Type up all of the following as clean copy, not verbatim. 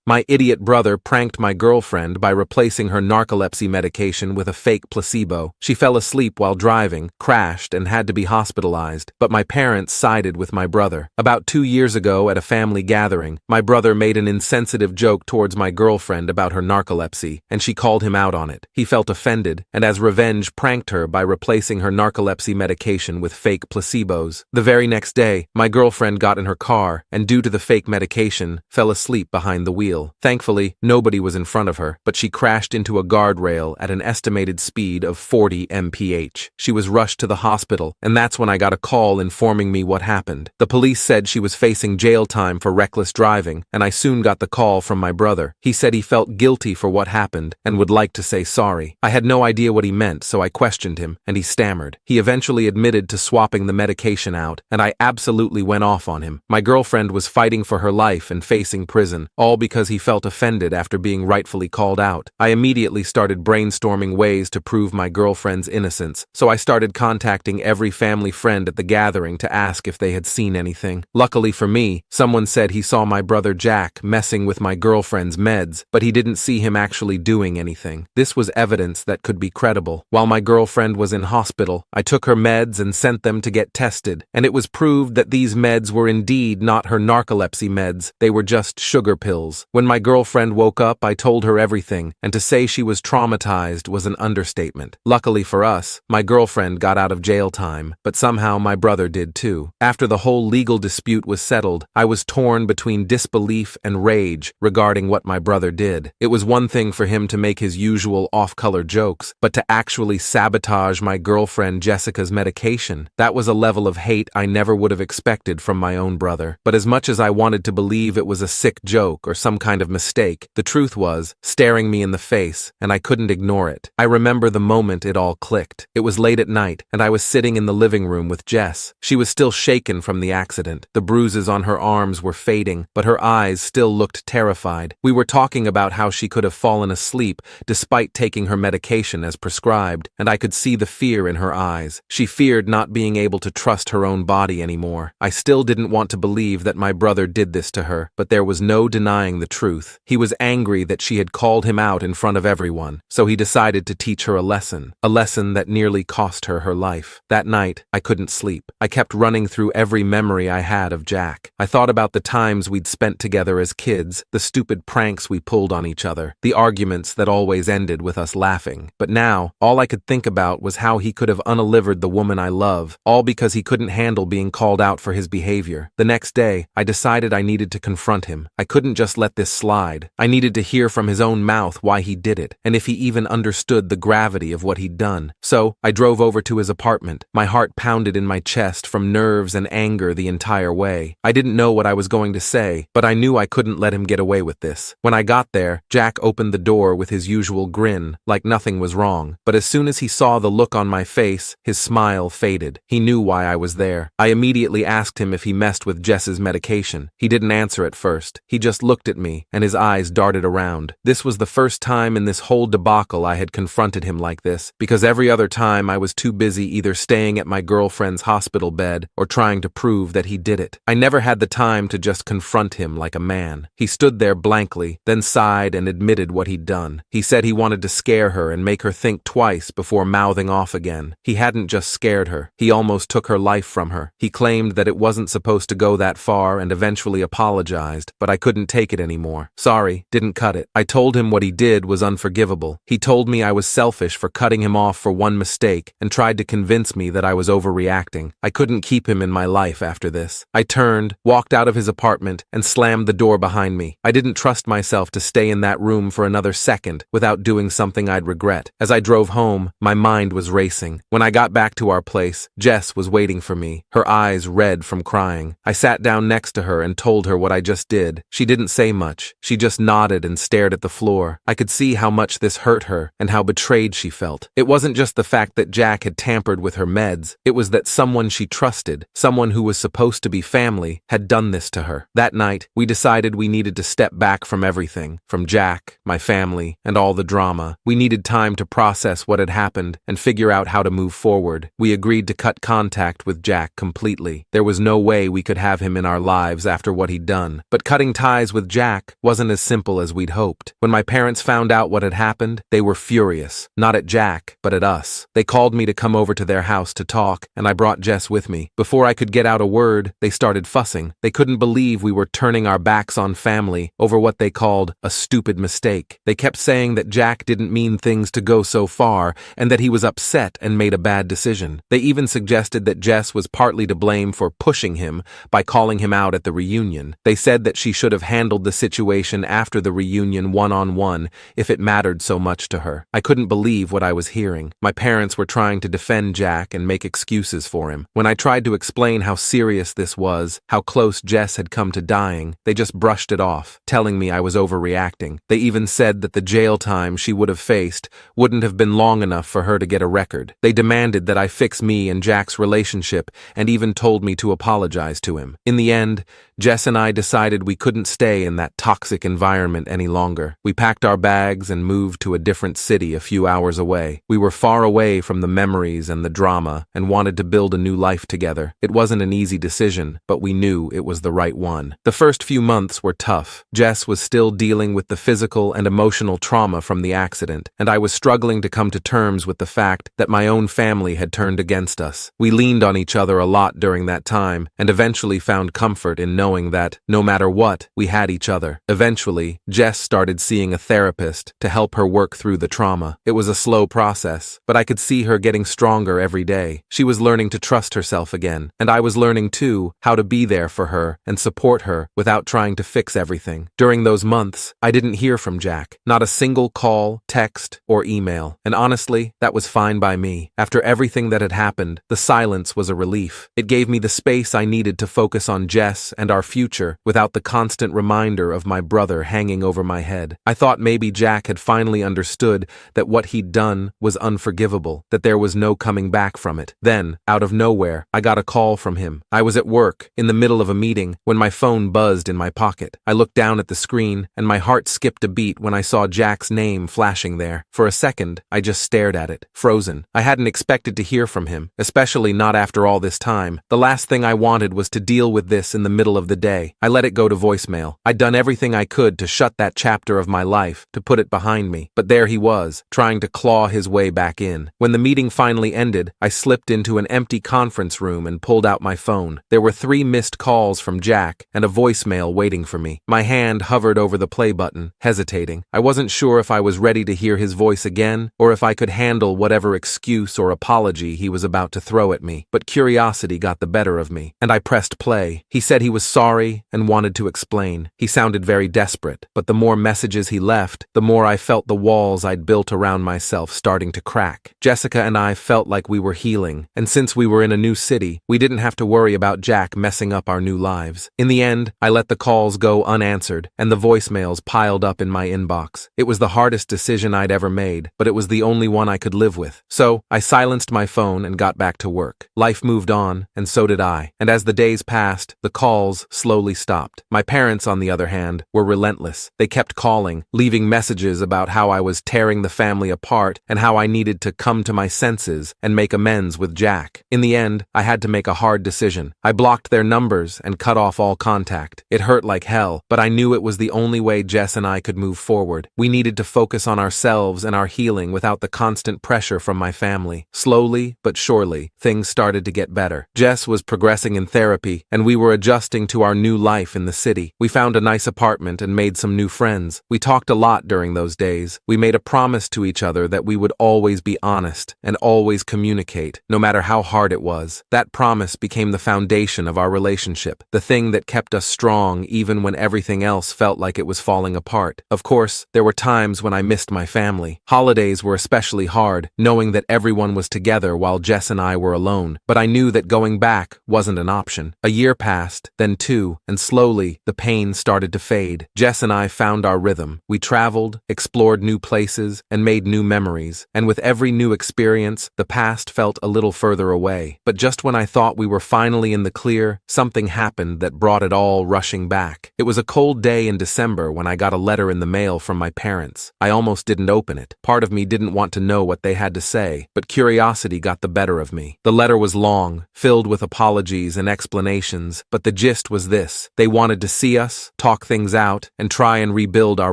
My idiot brother pranked my girlfriend by replacing her narcolepsy medication with a fake placebo. She fell asleep while driving, crashed, and had to be hospitalized, but my parents sided with my brother. About 2 years ago at a family gathering, my brother made an insensitive joke towards my girlfriend about her narcolepsy, and she called him out on it. He felt offended, and as revenge pranked her by replacing her narcolepsy medication with fake placebos. The very next day, my girlfriend got in her car, and due to the fake medication, fell asleep behind the wheel. Thankfully, nobody was in front of her, but she crashed into a guardrail at an estimated speed of 40 mph. She was rushed to the hospital, and that's when I got a call informing me what happened. The police said she was facing jail time for reckless driving, and I soon got the call from my brother. He said he felt guilty for what happened and would like to say sorry. I had no idea what he meant, so I questioned him, and he stammered. He eventually admitted to swapping the medication out, and I absolutely went off on him. My girlfriend was fighting for her life and facing prison, all because he felt offended after being rightfully called out. I immediately started brainstorming ways to prove my girlfriend's innocence, so I started contacting every family friend at the gathering to ask if they had seen anything. Luckily for me, someone said he saw my brother Jack messing with my girlfriend's meds, but he didn't see him actually doing anything. This was evidence that could be credible. While my girlfriend was in hospital, I took her meds and sent them to get tested, and it was proved that these meds were indeed not her narcolepsy meds. They were just sugar pills. When my girlfriend woke up, I told her everything, and to say she was traumatized was an understatement. Luckily for us, my girlfriend got out of jail time, but somehow my brother did too. After the whole legal dispute was settled, I was torn between disbelief and rage regarding what my brother did. It was one thing for him to make his usual off-color jokes, but to actually sabotage my girlfriend Jessica's medication, that was a level of hate I never would have expected from my own brother. But as much as I wanted to believe it was a sick joke or some kind of mistake, the truth was staring me in the face, and I couldn't ignore it. I remember the moment it all clicked. It was late at night, and I was sitting in the living room with Jess. She was still shaken from the accident. The bruises on her arms were fading, but her eyes still looked terrified. We were talking about how she could have fallen asleep despite taking her medication as prescribed, and I could see the fear in her eyes. She feared not being able to trust her own body anymore. I still didn't want to believe that my brother did this to her, but there was no denying the truth. He was angry that she had called him out in front of everyone, so he decided to teach her a lesson that nearly cost her her life. That night, I couldn't sleep. I kept running through every memory I had of Jack. I thought about the times we'd spent together as kids, the stupid pranks we pulled on each other, the arguments that always ended with us laughing. But now, all I could think about was how he could have unalivered the woman I love, all because he couldn't handle being called out for his behavior. The next day, I decided I needed to confront him. I couldn't just let this slide. I needed to hear from his own mouth why he did it, and if he even understood the gravity of what he'd done. So, I drove over to his apartment. My heart pounded in my chest from nerves and anger the entire way. I didn't know what I was going to say, but I knew I couldn't let him get away with this. When I got there, Jack opened the door with his usual grin, like nothing was wrong. But as soon as he saw the look on my face, his smile faded. He knew why I was there. I immediately asked him if he messed with Jess's medication. He didn't answer at first. He just looked at me, and his eyes darted around. This was the first time in this whole debacle I had confronted him like this, because every other time I was too busy either staying at my girlfriend's hospital bed or trying to prove that he did it. I never had the time to just confront him like a man. He stood there blankly, then sighed and admitted what he'd done. He said he wanted to scare her and make her think twice before mouthing off again. He hadn't just scared her. He almost took her life from her. He claimed that it wasn't supposed to go that far and eventually apologized, but I couldn't take it anymore. Sorry, didn't cut it. I told him what he did was unforgivable. He told me I was selfish for cutting him off for one mistake and tried to convince me that I was overreacting. I couldn't keep him in my life after this. I turned, walked out of his apartment, and slammed the door behind me. I didn't trust myself to stay in that room for another second without doing something I'd regret. As I drove home, my mind was racing. When I got back to our place, Jess was waiting for me, her eyes red from crying. I sat down next to her and told her what I just did. She didn't say much. She just nodded and stared at the floor. I could see how much this hurt her and how betrayed she felt. It wasn't just the fact that Jack had tampered with her meds. It was that someone she trusted, someone who was supposed to be family, had done this to her. That night, we decided we needed to step back from everything, from Jack, my family, and all the drama. We needed time to process what had happened and figure out how to move forward. We agreed to cut contact with Jack completely. There was no way we could have him in our lives after what he'd done. But cutting ties with Jack Jack wasn't as simple as we'd hoped. When my parents found out what had happened, they were furious. Not at Jack, but at us. They called me to come over to their house to talk, and I brought Jess with me. Before I could get out a word, they started fussing. They couldn't believe we were turning our backs on family over what they called a stupid mistake. They kept saying that Jack didn't mean things to go so far, and that he was upset and made a bad decision. They even suggested that Jess was partly to blame for pushing him by calling him out at the reunion. They said that she should have handled the situation after the reunion one-on-one if it mattered so much to her. I couldn't believe what I was hearing. My parents were trying to defend Jack and make excuses for him. When I tried to explain how serious this was, how close Jess had come to dying, they just brushed it off, telling me I was overreacting. They even said that the jail time she would have faced wouldn't have been long enough for her to get a record. They demanded that I fix me and Jack's relationship and even told me to apologize to him. In the end, Jess and I decided we couldn't stay in that toxic environment any longer. We packed our bags and moved to a different city a few hours away. We were far away from the memories and the drama and wanted to build a new life together. It wasn't an easy decision, but we knew it was the right one. The first few months were tough. Jess was still dealing with the physical and emotional trauma from the accident, and I was struggling to come to terms with the fact that my own family had turned against us. We leaned on each other a lot during that time and eventually found comfort in knowing that, no matter what, we had each other. Eventually, Jess started seeing a therapist to help her work through the trauma. It was a slow process, but I could see her getting stronger every day. She was learning to trust herself again, and I was learning too how to be there for her and support her without trying to fix everything. During those months, I didn't hear from Jack. Not a single call, text, or email. And honestly, that was fine by me. After everything that had happened, the silence was a relief. It gave me the space I needed to focus on Jess and our future without the constant reminder of my brother hanging over my head. I thought maybe Jack had finally understood that what he'd done was unforgivable, that there was no coming back from it. Then, out of nowhere, I got a call from him. I was at work, in the middle of a meeting, when my phone buzzed in my pocket. I looked down at the screen, and my heart skipped a beat when I saw Jack's name flashing there. For a second, I just stared at it, frozen. I hadn't expected to hear from him, especially not after all this time. The last thing I wanted was to deal with this in the middle of the day. I let it go to voicemail. I'd done everything I could to shut that chapter of my life, to put it behind me. But there he was, trying to claw his way back in. When the meeting finally ended, I slipped into an empty conference room and pulled out my phone. There were 3 missed calls from Jack and a voicemail waiting for me. My hand hovered over the play button, hesitating. I wasn't sure if I was ready to hear his voice again, or if I could handle whatever excuse or apology he was about to throw at me. But curiosity got the better of me, and I pressed play. He said he was sorry and wanted to explain. He sounded very desperate, but the more messages he left, the more I felt the walls I'd built around myself starting to crack. Jessica and I felt like we were healing, and since we were in a new city, we didn't have to worry about Jack messing up our new lives. In the end, I let the calls go unanswered, and the voicemails piled up in my inbox. It was the hardest decision I'd ever made, but it was the only one I could live with. So, I silenced my phone and got back to work. Life moved on, and so did I. And as the days passed, the calls slowly stopped. My parents, on the other hand, were relentless. They kept calling, leaving messages about how I was tearing the family apart and how I needed to come to my senses and make amends with Jack. In the end, I had to make a hard decision. I blocked their numbers and cut off all contact. It hurt like hell, but I knew it was the only way Jess and I could move forward. We needed to focus on ourselves and our healing without the constant pressure from my family. Slowly, but surely, things started to get better. Jess was progressing in therapy, and we were adjusting to our new life in the city. We found a nice apartment and made some new friends. We talked a lot during those days. We made a promise to each other that we would always be honest and always communicate, no matter how hard it was. That promise became the foundation of our relationship, the thing that kept us strong even when everything else felt like it was falling apart. Of course, there were times when I missed my family. Holidays were especially hard, knowing that everyone was together while Jess and I were alone, but I knew that going back wasn't an option. A year passed, then 2, and slowly, the pain started to fade. Jess and I found our rhythm. We traveled, explored new places, and made new memories, and with every new experience, the past felt a little further away. But just when I thought we were finally in the clear, something happened that brought it all rushing back. It was a cold day in December when I got a letter in the mail from my parents. I almost didn't open it. Part of me didn't want to know what they had to say, but curiosity got the better of me. The letter was long, filled with apologies and explanations, but the gist was this: they wanted to see us, talk talk things out and try and rebuild our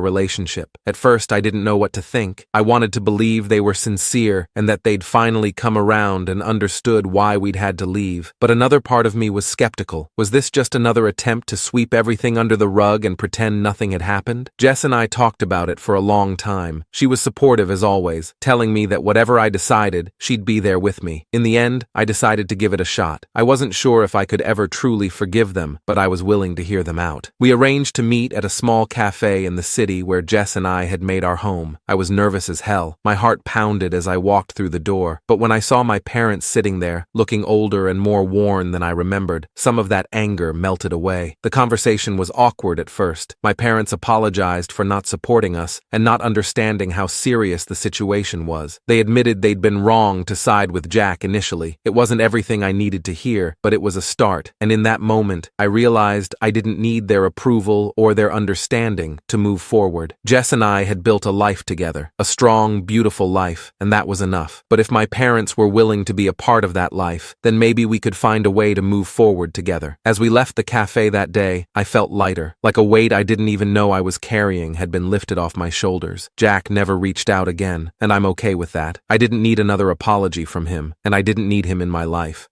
relationship. At first, I didn't know what to think. I wanted to believe they were sincere and that they'd finally come around and understood why we'd had to leave. But another part of me was skeptical. Was this just another attempt to sweep everything under the rug and pretend nothing had happened? Jess and I talked about it for a long time. She was supportive as always, telling me that whatever I decided, she'd be there with me. In the end, I decided to give it a shot. I wasn't sure if I could ever truly forgive them, but I was willing to hear them out. We arranged to meet at a small cafe in the city where Jess and I had made our home. I was nervous as hell. My heart pounded as I walked through the door. But when I saw my parents sitting there, looking older and more worn than I remembered, some of that anger melted away. The conversation was awkward at first. My parents apologized for not supporting us and not understanding how serious the situation was. They admitted they'd been wrong to side with Jack initially. It wasn't everything I needed to hear, but it was a start. And in that moment, I realized I didn't need their approval or their understanding to move forward. Jess and I had built a life together, a strong, beautiful life, and that was enough. But if my parents were willing to be a part of that life, then maybe we could find a way to move forward together. As we left the cafe that day, I felt lighter, like a weight I didn't even know I was carrying had been lifted off my shoulders. Jack never reached out again, and I'm okay with that. I didn't need another apology from him, and I didn't need him in my life.